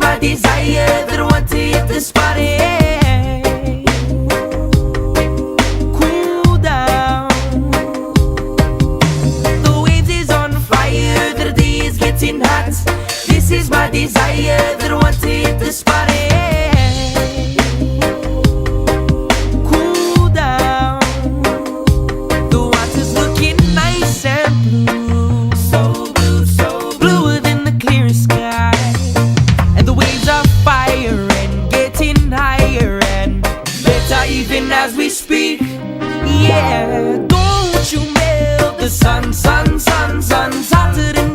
my desire that I want to hit this party. Cool down. The waves is on fire, the day is getting hot. This is my desire that I want to hit this party. Cool down. The water's looking nice and blue, so blue, so bluer than the clearest sky. And the waves are fire and getting higher and better even as we speak. Yeah, don't you melt the sun, sun, sun, sun's hotter than